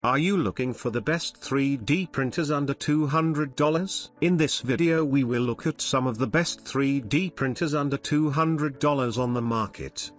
Are you looking for the best 3D printers under $200? In this video we will look at some of the best 3D printers under $200 on the market.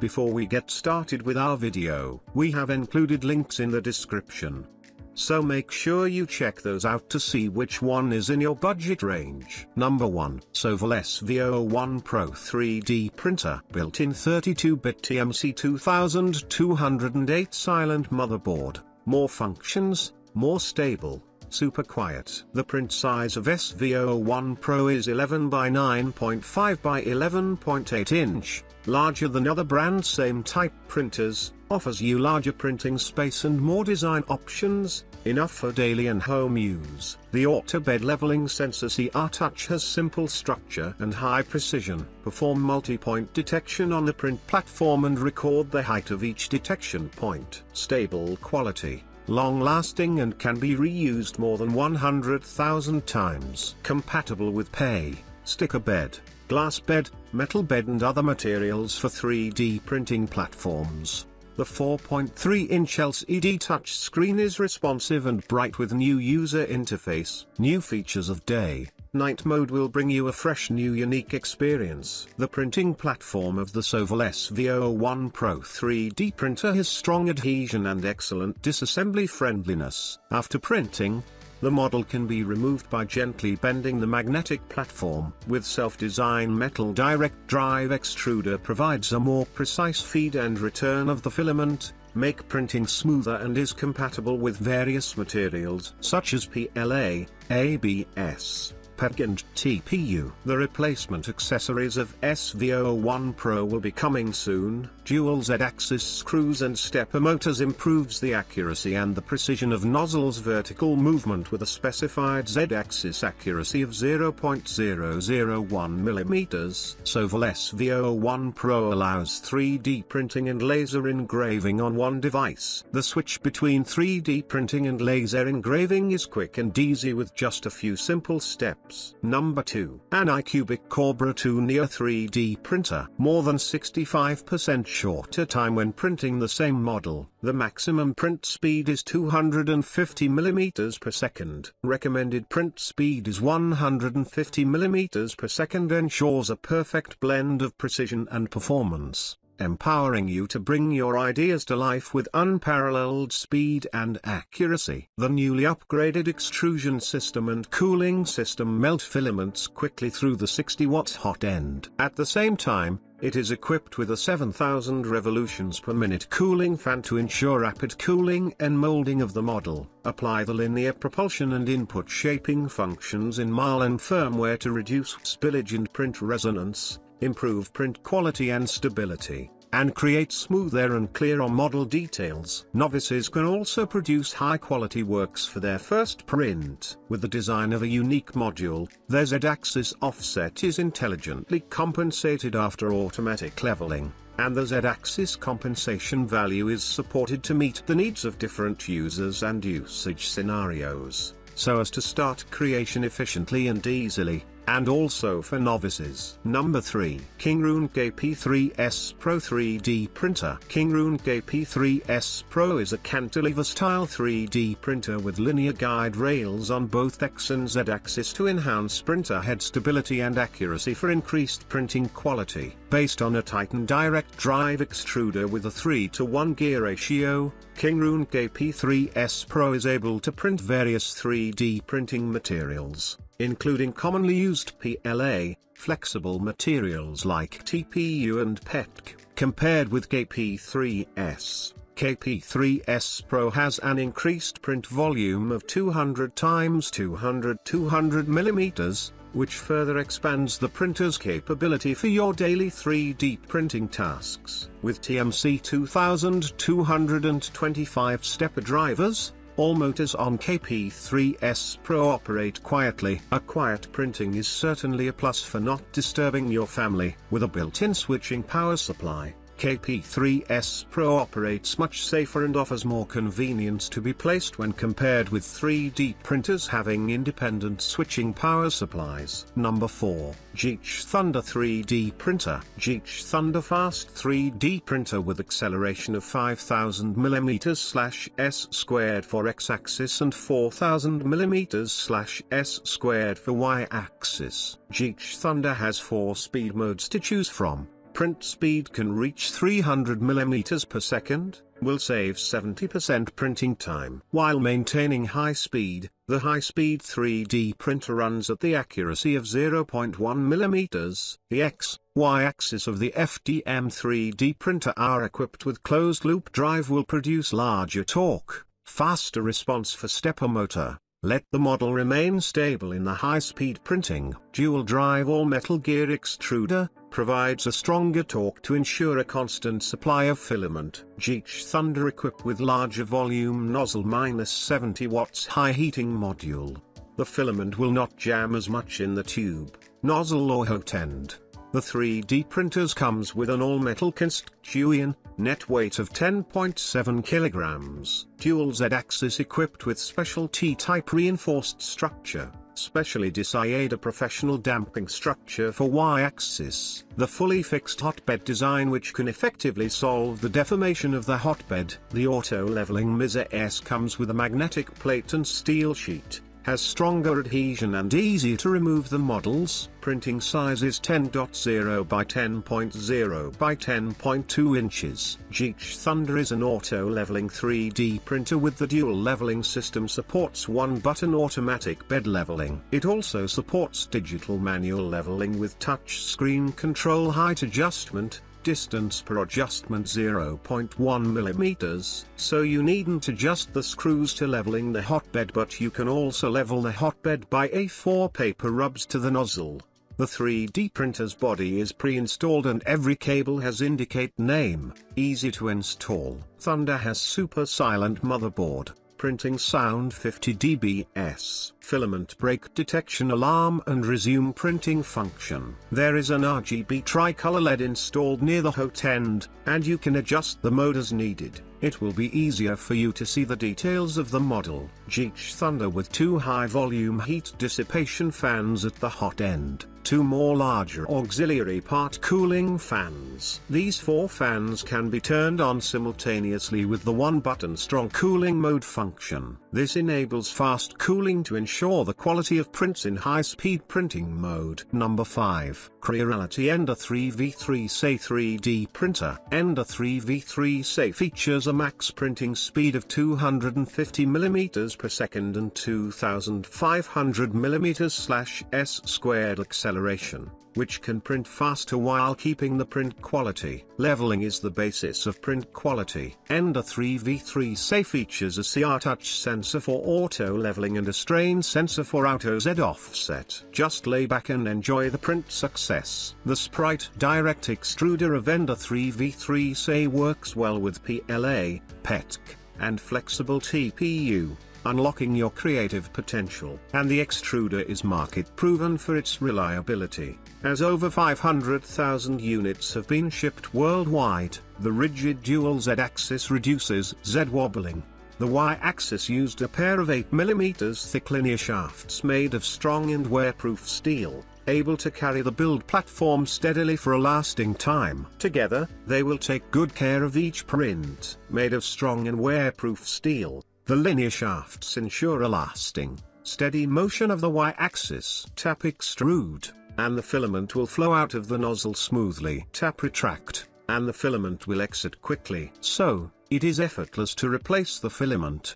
Before we get started with our video, we have included links in the description. So make sure you check those out to see which one is in your budget range. Number 1. Sovol SV1 Pro 3D Printer. Built-in 32-bit TMC 2208 silent motherboard. More functions, more stable, super quiet. The print size of SV1 Pro is 11 by 9.5 by 11.8 inch, larger than other brands' same type printers, offers you larger printing space and more design options, enough for daily and home use. The auto bed leveling sensor CR Touch has simple structure and high precision. Perform multi-point detection on the print platform and record the height of each detection point. Stable quality, long-lasting and can be reused more than 100,000 times. Compatible with PE, sticker bed, glass bed, metal bed and other materials for 3D printing platforms. The 4.3-inch LCD touchscreen is responsive and bright with new user interface. New features of day, night mode will bring you a fresh new unique experience. The printing platform of the Sovol SV1 Pro 3D printer has strong adhesion and excellent disassembly friendliness. After printing, the model can be removed by gently bending the magnetic platform. With self-design metal direct drive extruder provides a more precise feed and return of the filament, make printing smoother and is compatible with various materials such as PLA, ABS, PEG and TPU. The replacement accessories of SV1 Pro will be coming soon. Dual Z-axis screws and stepper motors improves the accuracy and the precision of nozzles. Vertical movement with a specified Z-axis accuracy of 0.001 mm. Sovol SV1 Pro allows 3D printing and laser engraving on one device. The switch between 3D printing and laser engraving is quick and easy with just a few simple steps. Number 2. Anycubic Kobra 2 Neo 3D Printer. More than 65% shorter time when printing the same model. The maximum print speed is 250 mm per second. Recommended print speed is 150 mm per second. Ensures a perfect blend of precision and performance, empowering you to bring your ideas to life with unparalleled speed and accuracy. The newly upgraded extrusion system and cooling system melt filaments quickly through the 60-watt hot end. At the same time, it is equipped with a 7,000 revolutions per minute cooling fan to ensure rapid cooling and molding of the model. Apply the linear propulsion and input shaping functions in MAL and firmware to reduce spillage and print resonance, improve print quality and stability, and create smoother and clearer model details. Novices can also produce high-quality works for their first print. With the design of a unique module, their Z-axis offset is intelligently compensated after automatic leveling, and the Z-axis compensation value is supported to meet the needs of different users and usage scenarios, so as to start creation efficiently and easily, and also for novices. Number 3. Kingroon KP3S Pro 3D Printer. Kingroon KP3S Pro is a cantilever-style 3D printer with linear guide rails on both X and Z axis to enhance printer head stability and accuracy for increased printing quality. Based on a Titan direct drive extruder with a 3:1 gear ratio, Kingroon KP3S Pro is able to print various 3D printing materials, including commonly used PLA, flexible materials like TPU and PEG. Compared with KP3S, KP3S Pro has an increased print volume of 200 x 200 mm, which further expands the printer's capability for your daily 3D printing tasks. With TMC 2225 stepper drivers, all motors on KP3S Pro operate quietly. A quiet printing is certainly a plus for not disturbing your family. With a built-in switching power supply, KP3S Pro operates much safer and offers more convenience to be placed when compared with 3D printers having independent switching power supplies. Number 4. Geeetech Thunder 3D Printer. Geeetech Thunder Fast 3D Printer with acceleration of 5000 mm/s² for x-axis and 4000 mm/s² for y-axis. Geeetech Thunder has 4 speed modes to choose from. Print speed can reach 300 mm per second, will save 70% printing time. While maintaining high speed, the high-speed 3D printer runs at the accuracy of 0.1 mm. The X, Y axis of the FDM 3D printer are equipped with closed-loop drive will produce larger torque, faster response for stepper motor. Let the model remain stable in the high-speed printing. Dual drive all-metal gear extruder provides a stronger torque to ensure a constant supply of filament. Geeetech Thunder equipped with larger volume nozzle -70 watts high heating module. The filament will not jam as much in the tube, nozzle or hot end. The 3D printers comes with an all-metal Kingroon, net weight of 10.7 kilograms. Dual Z-axis equipped with special T-type reinforced structure, specially designed a professional damping structure for Y-axis. The fully fixed hotbed design which can effectively solve the deformation of the hotbed. The auto-leveling Miza S comes with a magnetic plate and steel sheet. Has stronger adhesion and easy to remove the models. Printing size is 10.0 by 10.0 by 10.2 inches. Geeetech Thunder is an auto-leveling 3D printer with the dual leveling system supports one-button automatic bed leveling. It also supports digital manual leveling with touch screen control height adjustment. Distance per adjustment 0.1 mm, so you needn't adjust the screws to leveling the hotbed, but you can also level the hotbed by A4 paper rubs to the nozzle. The 3D printer's body is pre-installed and every cable has indicate name, easy to install. Thunder has super silent motherboard. Printing sound 50 dBs, filament break detection alarm and resume printing function. There is an RGB tricolor LED installed near the hot end, and you can adjust the mode as needed. It will be easier for you to see the details of the model. Geeetech Thunder with 2 high-volume heat dissipation fans at the hot end, 2 more larger auxiliary part cooling fans. These 4 fans can be turned on simultaneously with the 1-button strong cooling mode function. This enables fast cooling to ensure the quality of prints in high-speed printing mode. Number 5. Creality Ender 3v3 3D Printer. Ender 3v3 features a max printing speed of 250 mm per second and 2500 mm/s² acceleration, which can print faster while keeping the print quality. Leveling is the basis of print quality. Ender 3v3 features a CR touch sensor for auto leveling and a strain sensor for auto Z offset. Just lay back and enjoy the print success. The Sprite Direct Extruder of Ender 3v3 works well with PLA, PETC, and flexible TPU, unlocking your creative potential. And the extruder is market proven for its reliability, as over 500,000 units have been shipped worldwide. The rigid dual Z-axis reduces Z wobbling. The Y-axis used a pair of 8 mm thick linear shafts made of strong and wear-proof steel, able to carry the build platform steadily for a lasting time. Together, they will take good care of each print. Made of strong and wear-proof steel, the linear shafts ensure a lasting, steady motion of the Y-axis. Tap extrude, and the filament will flow out of the nozzle smoothly. Tap retract, and the filament will exit quickly. So, it is effortless to replace the filament.